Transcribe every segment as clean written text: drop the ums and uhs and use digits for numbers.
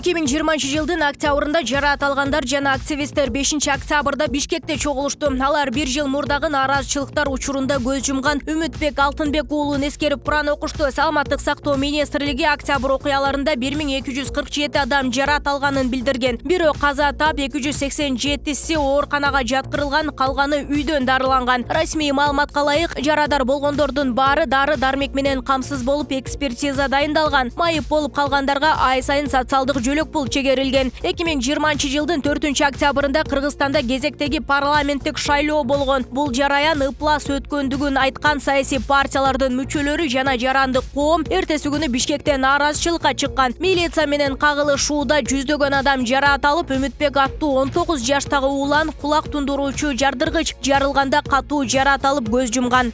2020 жылдын октябрында жараат алгандар жана активисттер 5-октябрда Бишкекте чогулушту. Алар 1 жыл мурдагы нааразычылыктар учурунда көз жумган Үмүтбек Алтынбек уулун эскерип Куран окушту. Саламаттык сактоо министрлиги октябрь окуяларында 1247 адам жараат алганын билдирген. Бирок каза таап 287си ооруканага жаткырылган, калганы үйдөн дарыланган. Расмий маалыматка ылайык, жарадар болгондордун баары дары-дармек менен камсыз болуп экспертиза дайындалган. Майып болуп калгандарга ай сайын социалдык жөлөк пул чегерилген. 2020 жылдын 4-октябрында Кыргызстанда кезектеги парламенттик шайлоо болгон. Бул жараян ыплас өткөндүгүн айткан саясий партиялардын мүчөлөрү жана жарандык коом эртеси күнү Бишкекте нааразычылыкка чыккан. Милиция менен кагылышууда жүздөгөн адам жараат алып, Үмүтбек аттуу 19 жаштагы уулан кулак тундуруучу жардыргыч жарылганда катуу жараат алып көз жумган.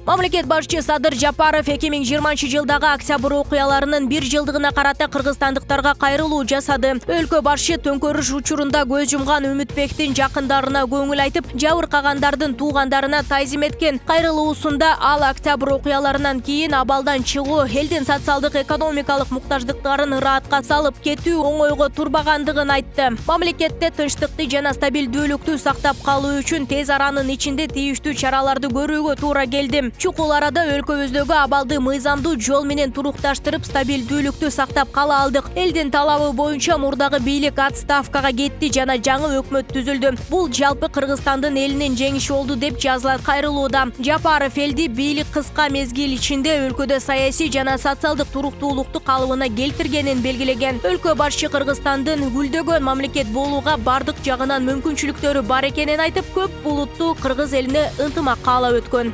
Мамлекет башчы Садыр Жапаров 2020 жылдагы октябрь окуяларынын 1 жылдыгына карата кыргызстандыктарга кайрылуу жасады. Өлкө башчы төңкөрүш учурунда көз жумган Үмүтбектин жакындарына көңүл айтып, жабыркагандардын туугандарына таазим эткен. Кайрылуусунда ал октябрь окуяларынан кийин абалдан чыгуу, элдин социалдык экономикалык муктаждыктарын ыраатка салып кетүү оңойго турбагандыгын айтты. Мамлекетте тынчтыкты жана стабилдүүлүктү сактап калуу үчүн тез аранын ичинде тийиштүү чараларды көрүүгө туура келди. Чукул арада өлкөбүздөгү абалды мыйзамдуу жол менен турукташтырып, стабилдүүлүктү сактап кала алдык. Элдин талабы боюнча мурдагы бийлик отставкага кетти жана жаңы өкмөт түзүлдү. Бул жалпы Кыргызстандын элинин жеңиши болду деп жазылат кайрылууда. Жапаров элди бийлик кыска мезгил ичинде өлкөдө саясий жана социалдык туруктуулукту калыбына келтиргенин белгилеген. Өлкө башчы Кыргызстандын гүлдөгөн мамлекет болууга бардык жагынан мүмкүнчүлүктөрү бар экенин айтып, көп булуттуу Кыргыз элине ынтымак каалап өткөн.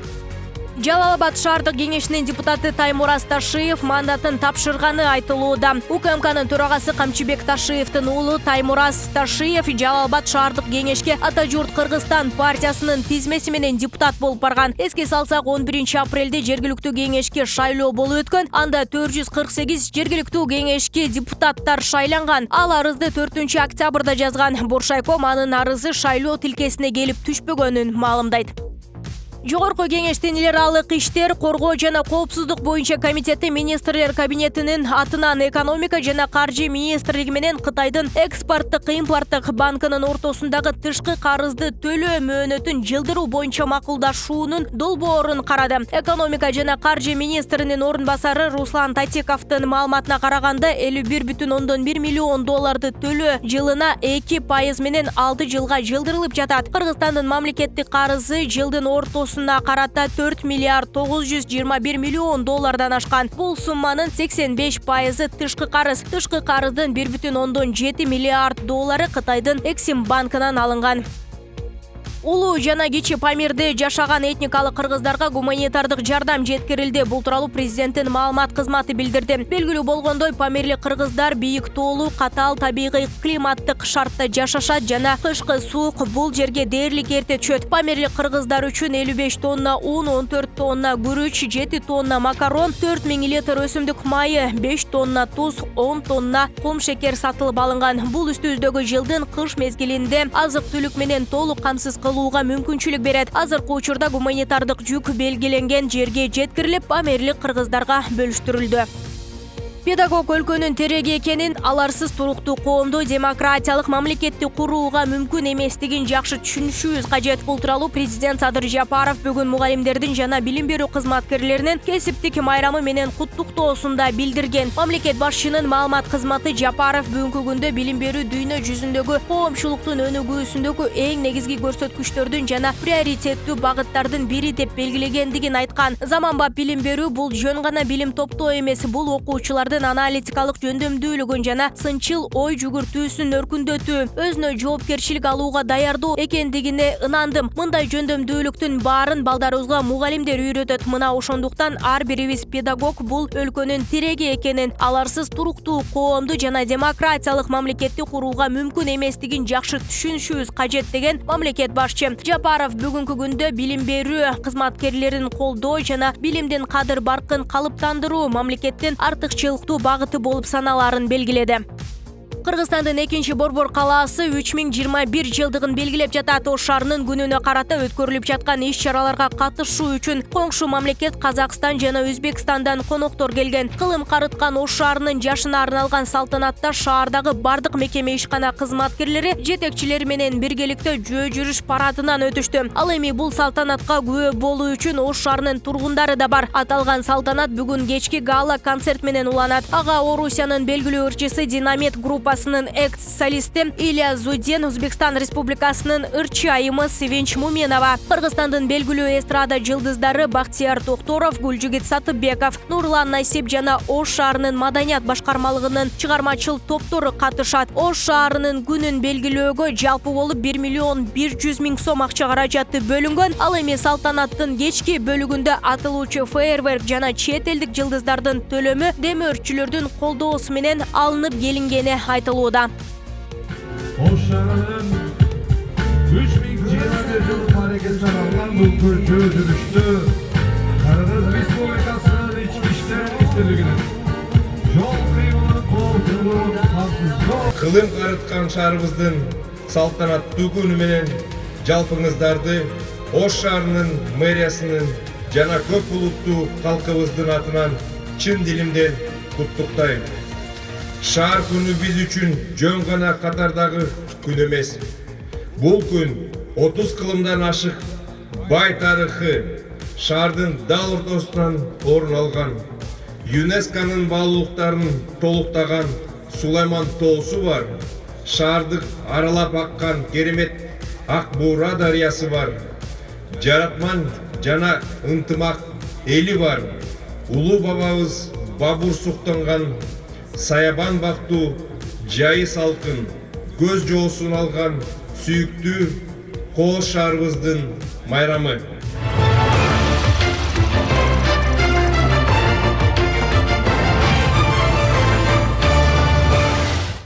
Жалал Абад шаардык кеңешинин депутаты Таймураз Ташиев мандатын тапшырганы айтылууда. УКМКнын төрагасы Камчыбек Ташиевдин уулу Таймураз Ташиев Жалал Абад шаардык кеңешке Ата журт Кыргызстан партиясынын тизмеси менен депутат болуп барган. Эске салсак, 11 апрелде жергиликтүү кеңешке шайлоо болуп өткөн. Анда 448 жергиликтүү кеңешке депутаттар шайланган. Ал арызды 4-октябрда жазган. Боршайком анын арызы шайлоо тилкесине келип түшпөгөнүн маалымдайт. Жогорку кеңештин эл аралык иштер, коргоо жана коопсуздук боюнча комитети министрлер кабинетинин атынан экономика жана каржы министрлиги менен Кытайдын экспорттук-импорттук банкынын ортосундагы тышкы карызды төлөө мөөнөтүн жылдыруу боюнча макулдашуунун долбоорун карады. Экономика жана каржы министринин орун басары Руслан Татиковдун маалыматына караганда, 51,1 миллион долларды төлөө жылына 2% менен 6 жылга жылдырылып жатат. Кыргызстандын мамлекеттик карызы жылдын ортосунда карата 4 миллиард 921 миллион доллардан ашкан. Бул сумманын 85% тышкы карыз. Тышкы карыздын 1,7 миллиард доллары Кытайдын Эксим банкынан алынган. Улуу жана Кичи Памирде жашаган этникалык кыргыздарга гуманитардык жардам жеткирилди. Бул тууралуу президенттин маалымат кызматы билдирди. Белгилүү болгондой, памирлик кыргыздар бийик тоолуу, катаал табигый климаттык шартта жашашат жана кышкы суук бул жерге дээрлик эрте түшөт. Памирлик кыргыздар үчүн 55 тонна ун, 14 тонна күрүч, 7 тонна макарон, 4000 литр өсүмдүк майы, 5 тонна туз, 10 тонна кум шекер сатылып алынган. Бул үстүбүздөгү жылдын кыш мезгилинде азык-түлүк менен толук камсыз мүмкүнчүлүк берет. Азыркы учурда гуманитардык жүк белгиленген жерге жеткирилип, памирлик кыргыздарга бөлүштүрүлдү. Педагог өлкөнүн тереги экенин, аларсыз туруктуу коомду демократиялык мамлекетти курууга мүмкүн эместигин жакшы түшүнүшүбүз кажет. Бул тууралуу президент Садыр Жапаров бүгүн мугалимдердин жана билим берүү кызматкерлеринин кесиптик майрамы менен куттуктоосунда билдирген. Мамлекет башчынын маалымат кызматы Жапаров бүгүнкү күндө билим берүү дүйнө жүзүндөгү коомчулуктун өнүгүүсүндөгү эң негизги көрсөткүчтөрдүн жана приоритеттүү багыттардын бири деп белгилегендигин айткан. Заманбап билим берүү бул жөн гана билим топтоо эмес, бул окуучулардын аналитикалык жөндөмдүүлүгүн жана сынчыл ой жүгүртүүсүн өркүндөтүү, өзүнө жоопкерчилик алууга даярдоо экендигине ынандым. Мындай жөндөмдүүлүктүн баарын балдарыбызга мугалимдер үйрөтөт. Мына ошондуктан ар бирибиз педагог бул өлкөнүн тиреги экенин, аларсыз туруктуу коомду жана демократиялык мамлекетти курууга мүмкүн эместигин жакшы түшүнүшүбүз кажет деген мамлекет башчы. Жапаров бүгүнкү күндө билим берүү кызматкерлерин колдоо жана билимдин кадыр баркын калыптандыруу мамлекеттин артыкчылык багыты болуп саналарын белгиледи. Кыргызстандын экинчи Борбор калаасы 3021 жылдыгын белгилеп жатат. Ош шаарынын күнүнө карата өткөрүлүп жаткан иш-чараларга катышуу үчүн коңшу мамлекет Казакстан жана Өзбекстандан коноктор келген. Кылым карыткан Ош шаарынын жашына арналган салтанатта шаардагы бардык мекеме ишкана кызматкерлери жетекчилери менен биргеликте жөө жүрүш парадынан өтүштү. Ал эми бул салтанатка күбө болуу үчүн Ош шаарынын тургундары да бар. Аталган салтанат бүгүн кечки гала концерт менен уланат. Ага Орусиянын белгилүү ырчысы Динамит группасынын экс-солисти Илья Зуден, Өзбекстан Республикасынын ырчы айымы Севинч Муменова, Кыргызстандын белгилүү эстрада жылдыздары Бактияр Токторов, Гүлжигит Сатыбеков, Нурлан Насип жана Ош шаарынын маданият башкармалыгынын чыгармачыл топтору катышат. Ош шаарынын күнүн белгилөөгө жалпы болуп 1 миллион 100 миң сом акча каражаты бөлүнгөн. Ал эми салтанаттын кечки бөлүгүндө атылуучу фейерверк жана чет элдик жылдыздардын төлөмү демөөрчүлөрдүн колдоосу менен алынып келингени айтылууда. Ош шаарынын 3021 жылдык аракеттен алган бул көчө жүрүштү Кыргыз Республикасынын ички иштер министрлигинин жол кыймылы коопсуздук камсыздоо Кылым карыткан шаарыбыздын салтанаттуу күнү менен жалпыңыздарды Ош шаарынын мэриясынын жана көп улуттуу калкыбыздын атынан чын дилимден куттуктайм. Шаар күнү биз үчүн жөн гана катардагы күн эмес. Бул күн 30 кылымдан ашык бай тарыхы шаардын дал ортосунан орун алган. ЮНЕСКОнун баалуулуктарын толуктаган Сулайман тоосу бар. Шаардык аралап аккан керемет Ак Буура дарыясы бар. Жаратман жана ынтымак эли бар. Улуу бабабыз Бабур суктанган Саябан бактуу жайы салкын көз жоосун алган сүйүктүү Коош шаарыбыздын майрамы.